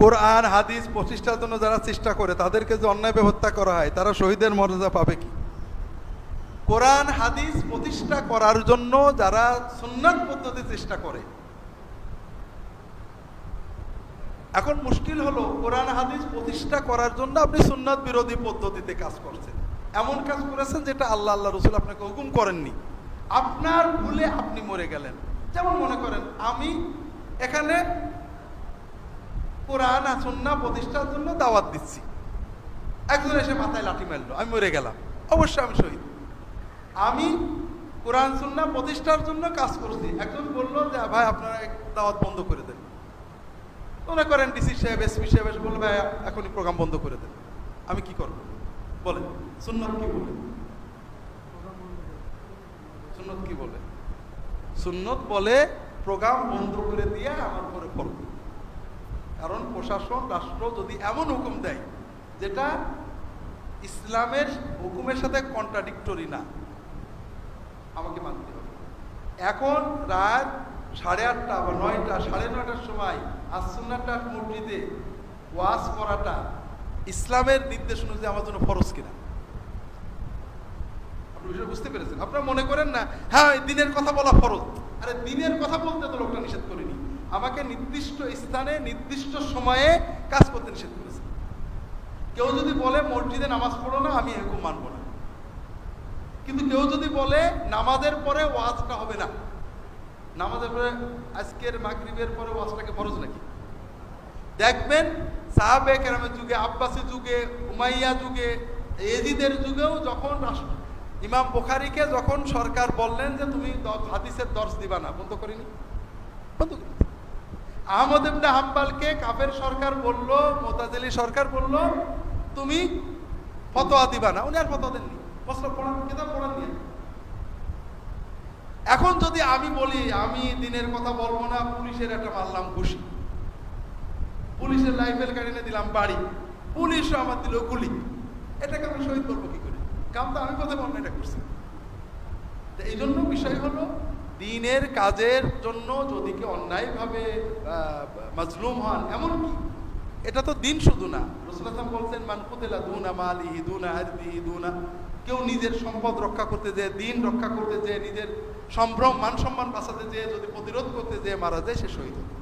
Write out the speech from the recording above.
কোরআন হাদিস প্রতিষ্ঠার জন্য যারা চেষ্টা করে তাদেরকে যে অন্যায়ভাবে হত্যা করা হয় তারা শহীদের মর্যাদা পাবে কি? কোরআন হাদিস প্রতিষ্ঠা করার জন্য যারা সুন্নাত পদ্ধতি চেষ্টা করে, এখন মুশকিল হলো কোরআন হাদিস প্রতিষ্ঠা করার জন্য আপনি সুন্নাত বিরোধী পদ্ধতিতে কাজ করছেন, এমন কাজ করেছেন যেটা আল্লাহ রসুল আপনাকে হুকুম করেননি, আপনার ভুলে আপনি মরে গেলেন। যেমন মনে করেন আমি এখানে কোরআন আর সুন্নাহ প্রতিষ্ঠার জন্য দাওয়াত দিচ্ছি, একজন এসে মাথায় লাঠি মারলো, আমি মরে গেলাম, অবশ্যই আমি শহীদ। আমি কোরআন সুন্নাহ প্রতিষ্ঠার জন্য কাজ করছি, একজন বললো যে ভাই আপনারা দাওয়াত বন্ধ করে দেন, মনে করেন ডিসি সাহেব এসপি সাহেব এসে বললো ভাই এখনই প্রোগ্রাম বন্ধ করে দেন, আমি কি করবো বলেন? সুন্নাত কি বলে? সুন্নাত কি বলে? সুন্নাত বলে প্রোগ্রাম বন্ধ করে দিয়ে আমার উপরে ফরজ। কারণ প্রশাসন রাষ্ট্র যদি এমন হুকুম দেয় যেটা ইসলামের হুকুমের সাথে কন্ট্রাডিক্টরি না, আমাকে মানতে হবে। এখন রাত 8:30 বা 9টা 9:30টার সময় আসুন্নাটা মসজিদে ওয়াজ করাটা ইসলামের নির্দেশ অনুযায়ী আমার জন্য ফরজ কিনা? আপনি বিষয় বুঝতে পেরেছেন? আপনারা মনে করেন না হ্যাঁ দিনের কথা বলা ফরজ, আরে দিনের কথা বলতে তো লোকটা নিষেধ করেনি, আমাকে নির্দিষ্ট স্থানে নির্দিষ্ট সময়ে কাজ করতে নিষেধ করেছে। কেউ যদি বলে মসজিদে নামাজ পড়ো না, আমি এরকম মানবো না। কিন্তু কেউ যদি বলে নামাজের পরে ওয়াজটা হবে না, নামাজের পরে আজকের মাগরিবের পরে ওয়াজটাকে ফরজ নাকি? দেখবেন সাহাবে কেরামের যুগে, আব্বাসী যুগে, উমাইয়া যুগে, এজিদের যুগেও যখন ইমাম বুখারীকে যখন সরকার বললেন যে তুমি হাদিসের দর্শ দিবা না, বন্ধ করিনি, বন্ধ করি। আহমদ ইবনে হাম্বলকে কাফের সরকার বলল, মুতাজিলি সরকার বলল তুমি ফতোয়া দিবা না, উনি আর ফতোয়া দেননি, মসলা পড়ান, কিতাব পড়ান নিয়ে। এখন যদি আমি বলি আমি দিনের কথা বলবো না, পুলিশের একটা মারলাম ঘুষি, পুলিশের লাইফেল কাটিয়ে দিলাম বাড়ি, পুলিশও আমার দিল গুলি, এটাকে আমি শহীদ বলবো কি করে? কাম তো আমি কথা বলবো এটা করছি। এই জন্য বিষয় হলো দিনের কাজের জন্য যদি কেউ অন্যায়ভাবে মাজলুম হন, এমনকি এটা তো দিন শুধু না, রাসূলুল্লাহ সাল্লাল্লাহু আলাইহি ওয়াসাল্লাম বলছেন মান কুতিলা দুনা মালিহি দুনা আরদিহি দুনা, কেউ নিজের সম্পদ রক্ষা করতে যেয়ে, দিন রক্ষা করতে যেয়ে, নিজের সম্ভ্রম মান সম্মান বাঁচাতে যেয়ে যদি প্রতিরোধ করতে যেয়ে মারা যায়, সে শহীদ হবে।